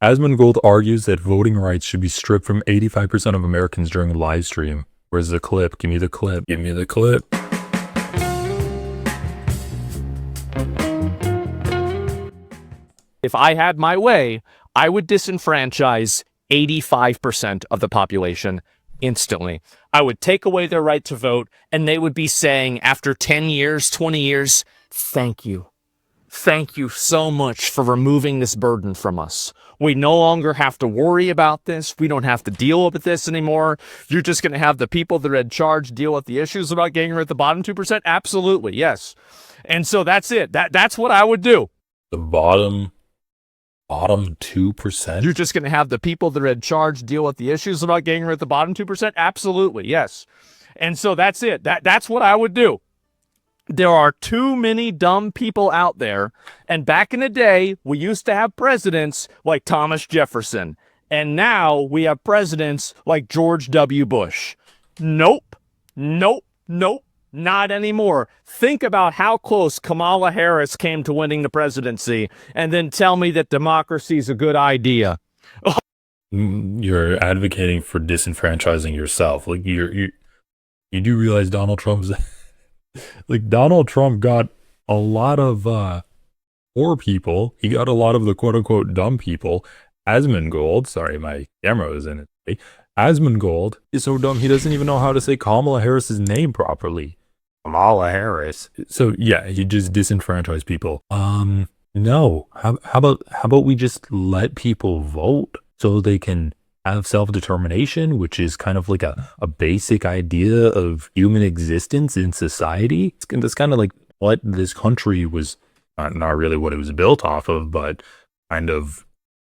Asmongold argues that voting rights should be stripped from 85% of Americans during a live stream. Where's the clip? Give me the clip. Give me the clip. If I had my way, I would disenfranchise 85% of the population instantly. I would take away their right to vote, and they would be saying after 10 years, 20 years, thank you. Thank you so much for removing this burden from us. We no longer have to worry about this. We don't have to deal with this anymore. You're just going to have the people that are in charge deal with the issues about getting rid of the bottom 2%? Absolutely, yes. And so that's it. That's what I would do. The bottom 2%? You're just going to have the people that are in charge deal with the issues about getting rid of the bottom 2%? Absolutely, yes. And so that's it. That's what I would do. There are too many dumb people out there. And back in the day, we used to have presidents like Thomas Jefferson. And now we have presidents like George W. Bush. Nope. Not anymore. Think about how close Kamala Harris came to winning the presidency, and then tell me that democracy is a good idea. You're advocating for disenfranchising yourself. Like you do realize Donald Trump's like Donald Trump got a lot of poor people. He got a lot of the quote unquote dumb people. Asmongold, sorry, my camera was in it. Asmongold is so dumb he doesn't even know how to say Kamala Harris's name properly. Kamala Harris. So yeah, he just disenfranchised people. No. How about we just let people vote so they can have self-determination, which is kind of like a basic idea of human existence in society. That's kind of like what this country was, not really what it was built off of, but kind of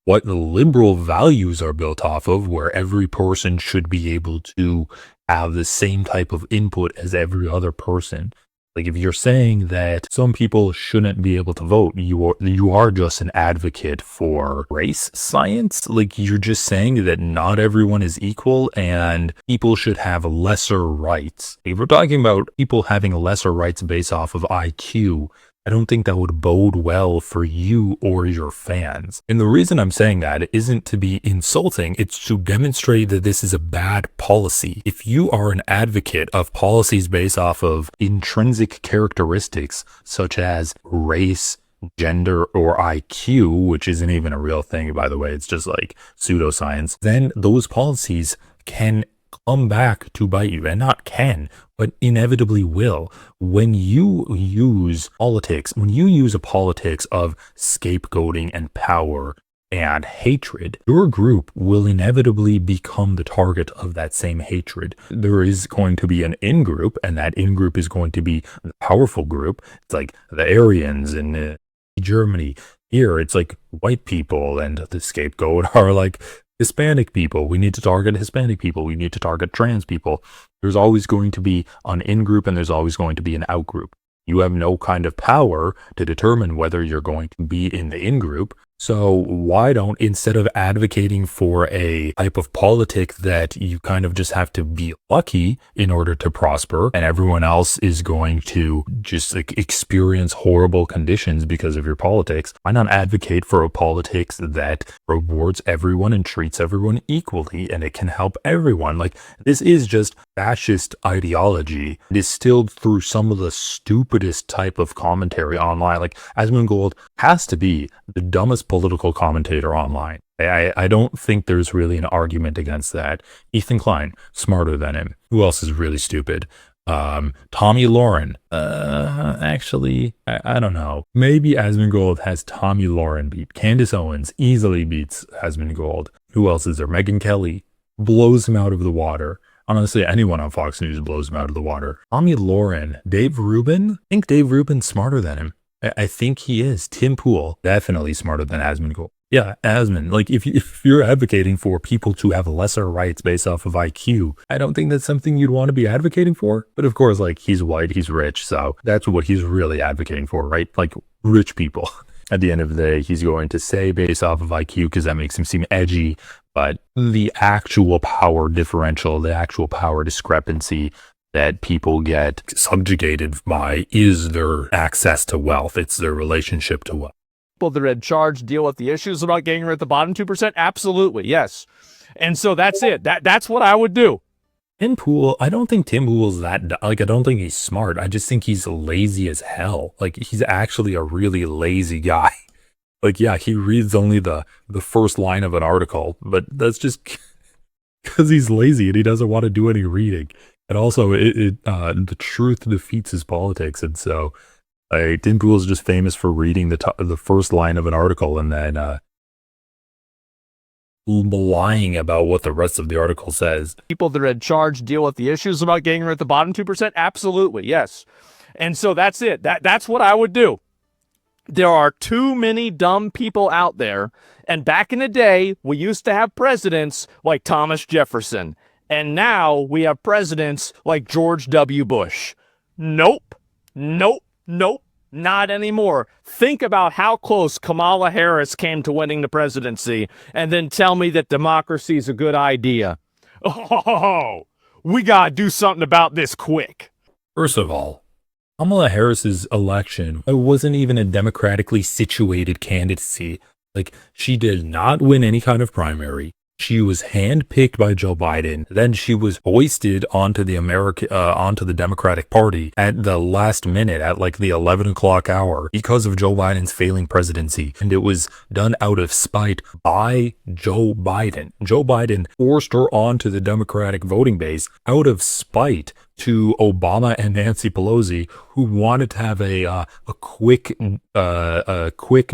what the liberal values are built off of, where every person should be able to have the same type of input as every other person. Like if you're saying that some people shouldn't be able to vote, you are just an advocate for race science. Like you're just saying that not everyone is equal and people should have lesser rights. If we're talking about people having lesser rights based off of IQ, I don't think that would bode well for you or your fans. And the reason I'm saying that isn't to be insulting, it's to demonstrate that this is a bad policy. If you are an advocate of policies based off of intrinsic characteristics such as race, gender, or IQ, which isn't even a real thing, by the way, it's just like pseudoscience, then those policies can come back to bite you, and not can, but inevitably will. When you use politics, when you use a politics of scapegoating and power and hatred, your group will inevitably become the target of that same hatred. There is going to be an in-group, and that in-group is going to be the powerful group. It's like the Aryans in Germany. Here, it's like white people, and the scapegoat are like Hispanic people. We need to target Hispanic people. We need to target trans people. There's always going to be an in-group and there's always going to be an out-group. You have no kind of power to determine whether you're going to be in the in-group. So why don't, instead of advocating for a type of politic that you kind of just have to be lucky in order to prosper, and everyone else is going to just like experience horrible conditions because of your politics, why not advocate for a politics that rewards everyone and treats everyone equally, and it can help everyone? Like, this is just fascist ideology distilled through some of the stupidest type of commentary online. Like, Asmongold has to be the dumbest political commentator online. I don't think there's really an argument against that. Ethan Klein, smarter than him. Who else is really stupid? Tommy Lauren. Actually, I don't know. Maybe Asmongold has Tommy Lauren beat. Candace Owens easily beats Asmongold. Who else is there? Megyn Kelly blows him out of the water. Honestly, anyone on Fox News blows him out of the water. Tommy Lauren. Dave Rubin? I think Dave Rubin's smarter than him. I think he is. Tim Pool, definitely smarter than Asmongold. Yeah, Asmon, like if you're advocating for people to have lesser rights based off of IQ, I don't think that's something you'd want to be advocating for. But of course, like, he's white, he's rich, so that's what he's really advocating for, right? Like, rich people. At the end of the day, he's going to say based off of IQ because that makes him seem edgy, but the actual power differential, the actual power discrepancy that people get subjugated by is their access to wealth. It's their relationship to wealth. people that are in charge deal with the issues about getting rid of the bottom 2%? Absolutely, yes. And so that's it. That's what I would do. Tim Pool, I don't think Tim Pool's like, I don't think he's smart. I just think he's lazy as hell. Like, he's actually a really lazy guy. Like, yeah, he reads only the first line of an article, but that's just because he's lazy and he doesn't want to do any reading. And also, the truth defeats his politics. And so, Tim Pool is just famous for reading the first line of an article and then lying about what the rest of the article says. People that are in charge deal with the issues about getting rid of the bottom 2%? Absolutely, yes. And so that's it. That's what I would do. There are too many dumb people out there. And back in the day, we used to have presidents like Thomas Jefferson. And now we have presidents like George W. Bush. Nope. Nope. Nope. Not anymore. Think about how close Kamala Harris came to winning the presidency, and then tell me that democracy is a good idea. Oh, we gotta do something about this quick. First of all, Kamala Harris's election, it wasn't even a democratically situated candidacy. Like, she did not win any kind of primary. She was handpicked by Joe Biden. Then she was hoisted onto the onto the Democratic Party at the last minute, at like the 11 o'clock hour, because of Joe Biden's failing presidency. And it was done out of spite by Joe Biden. Joe Biden forced her onto the Democratic voting base out of spite to Obama and Nancy Pelosi, who wanted to have a quick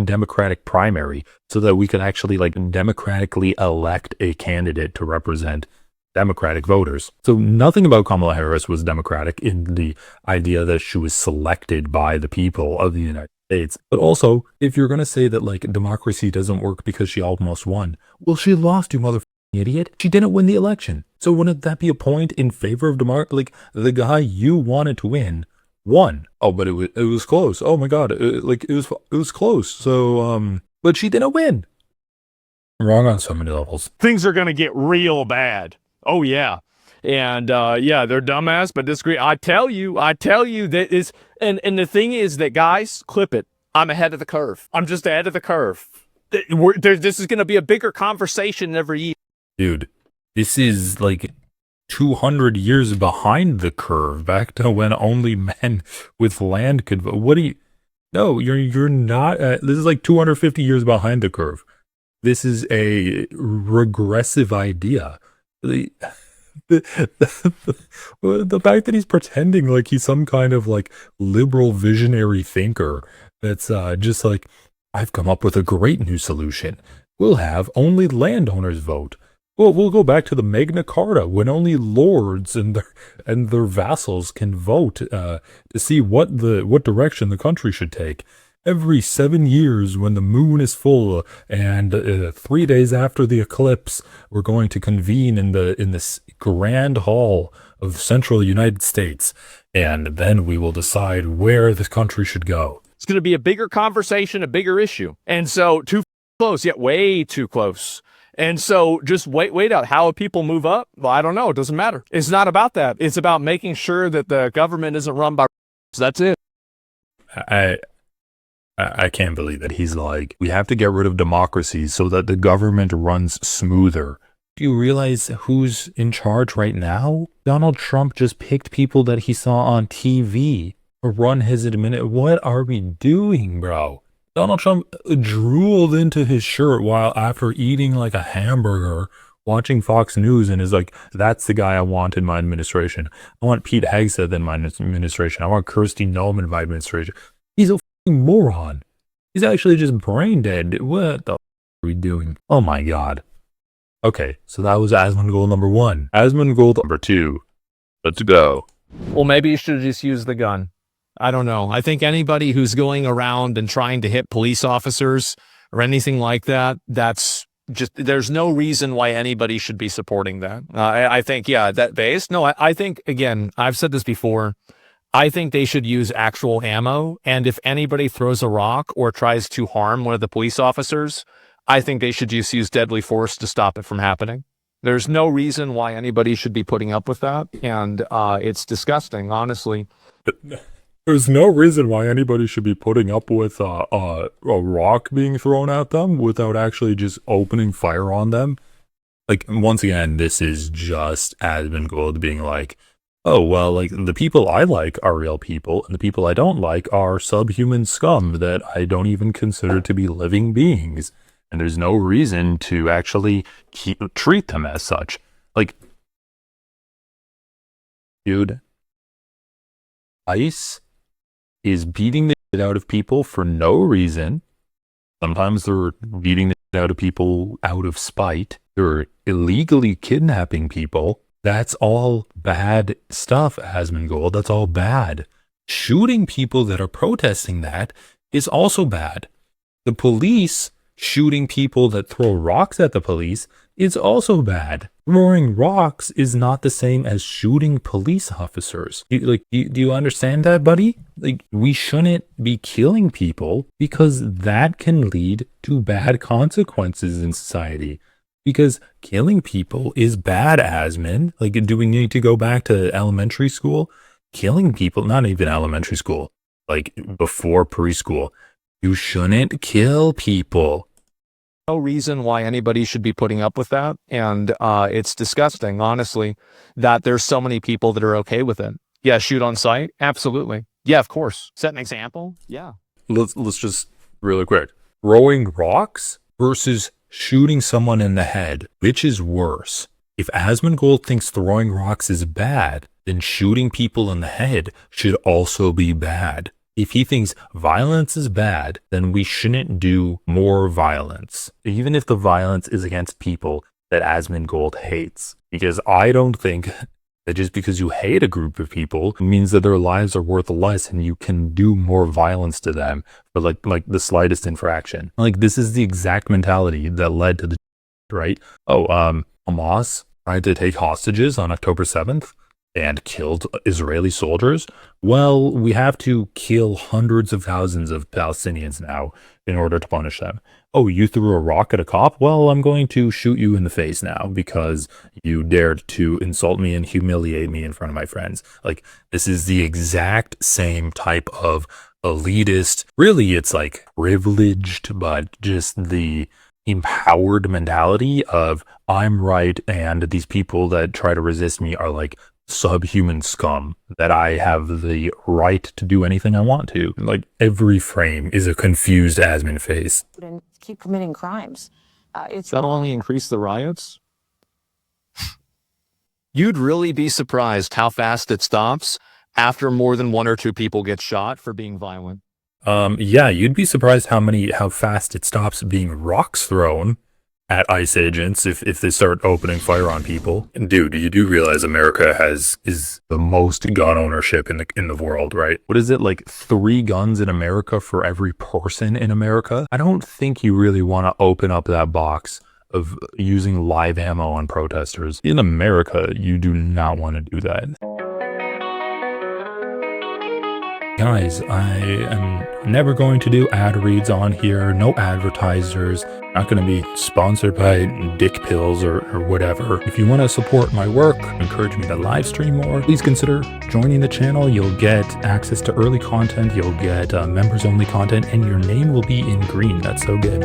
Democratic primary so that we could actually like democratically elect a candidate to represent Democratic voters. So nothing about Kamala Harris was democratic in the idea that she was selected by the people of the United States. But also, if you're going to say that like democracy doesn't work because she almost won, well, she lost, you motherfucking idiot. She didn't win the election. So wouldn't that be a point in favor of democracy? Like, the guy you wanted to win won. Oh, but it was close. Oh my God. It was close. So, but she didn't win. I'm wrong on so many levels. Things are going to get real bad. Oh, yeah. And, yeah, they're dumbass, but disagree. I tell you that is, and the thing is that, guys, clip it. I'm ahead of the curve. I'm just ahead of the curve. This is going to be a bigger conversation every year. Dude, this is like 200 years behind the curve, back to when only men with land could vote. What do you... No, you're not... this is like 250 years behind the curve. This is a regressive idea. The fact that he's pretending like he's some kind of like liberal visionary thinker that's just like, I've come up with a great new solution. We'll have only landowners vote. Well, we'll go back to the Magna Carta when only lords and their vassals can vote to see what direction the country should take. Every 7 years, when the moon is full, and 3 days after the eclipse, we're going to convene in this grand hall of central United States, and then we will decide where this country should go. It's going to be a bigger conversation, a bigger issue, and so too close, yet way too close. And so just wait out. How people move up? Well, I don't know. It doesn't matter. It's not about that. It's about making sure that the government isn't run by. So that's it. I can't believe that he's like, we have to get rid of democracy so that the government runs smoother. Do you realize who's in charge right now? Donald Trump just picked people that he saw on TV to run his administration. What are we doing, bro? Donald Trump drooled into his shirt while after eating like a hamburger, watching Fox News, and is like, that's the guy I want in my administration. I want Pete Hegseth in my administration. I want Kirsty Noem in my administration. He's a fucking moron. He's actually just brain dead. What the f are we doing? Oh my God. Okay, so that was Asmongold number 1. Asmongold number 2. Let's go. Well, maybe you should have just used the gun. I don't know. I think anybody who's going around and trying to hit police officers or anything like that, that's just, there's no reason why anybody should be supporting that. I think, yeah, that base. No, I think, again, I've said this before. I think they should use actual ammo. And if anybody throws a rock or tries to harm one of the police officers, I think they should just use deadly force to stop it from happening. There's no reason why anybody should be putting up with that. And it's disgusting, honestly. There's no reason why anybody should be putting up with a rock being thrown at them without actually just opening fire on them. Like, once again, this is just Asmongold being like, oh, well, like, the people I like are real people, and the people I don't like are subhuman scum that I don't even consider to be living beings. And there's no reason to actually treat them as such. Like, dude, ICE is beating the shit out of people for no reason. Sometimes they're beating the shit out of people out of spite. They're illegally kidnapping people. That's all bad stuff, Asmongold. That's all bad. Shooting people that are protesting that is also bad. The police shooting people that throw rocks at the police is also bad. Throwing rocks is not the same as shooting police officers. Do you understand that, buddy? Like, we shouldn't be killing people because that can lead to bad consequences in society. Because killing people is bad, Asmon. Like, do we need to go back to elementary school? Killing people, not even elementary school, like before preschool. You shouldn't kill people. No reason why anybody should be putting up with that. And it's disgusting, honestly, that there's so many people that are okay with it. Yeah, shoot on sight? Absolutely. Yeah, of course. Set an example? Yeah. Let's just really quick. Throwing rocks versus shooting someone in the head. Which is worse? If Asmongold thinks throwing rocks is bad, then shooting people in the head should also be bad. If he thinks violence is bad, then we shouldn't do more violence, even if the violence is against people that Asmongold hates. Because I don't think that just because you hate a group of people means that their lives are worth less and you can do more violence to them for like the slightest infraction. Like, this is the exact mentality that led to the right. Hamas tried to take hostages on October 7th. And killed Israeli soldiers. Well, we have to kill hundreds of thousands of Palestinians now in order to punish them. Oh, you threw a rock at a cop? Well, I'm going to shoot you in the face now because you dared to insult me and humiliate me in front of my friends. Like, this is the exact same type of elitist, really it's like privileged, but just the empowered mentality of I'm right and these people that try to resist me are like subhuman scum, that I have the right to do anything I want to. Like, every frame is a confused Asmon face. And keep committing crimes. That'll only increase the riots. You'd really be surprised how fast it stops after more than one or two people get shot for being violent. Yeah, you'd be surprised how fast it stops being rocks thrown at ICE agents if they start opening fire on people. And dude, you do realize America is the most gun ownership in the world, right? What is it, like 3 guns in America for every person in America? I don't think you really want to open up that box of using live ammo on protesters. In America, you do not want to do that. Guys, I am never going to do ad reads on here, no advertisers, not going to be sponsored by dick pills or whatever. If you want to support my work, encourage me to live stream more, please consider joining the channel. You'll get access to early content, you'll get members only content, and your name will be in green. That's so good.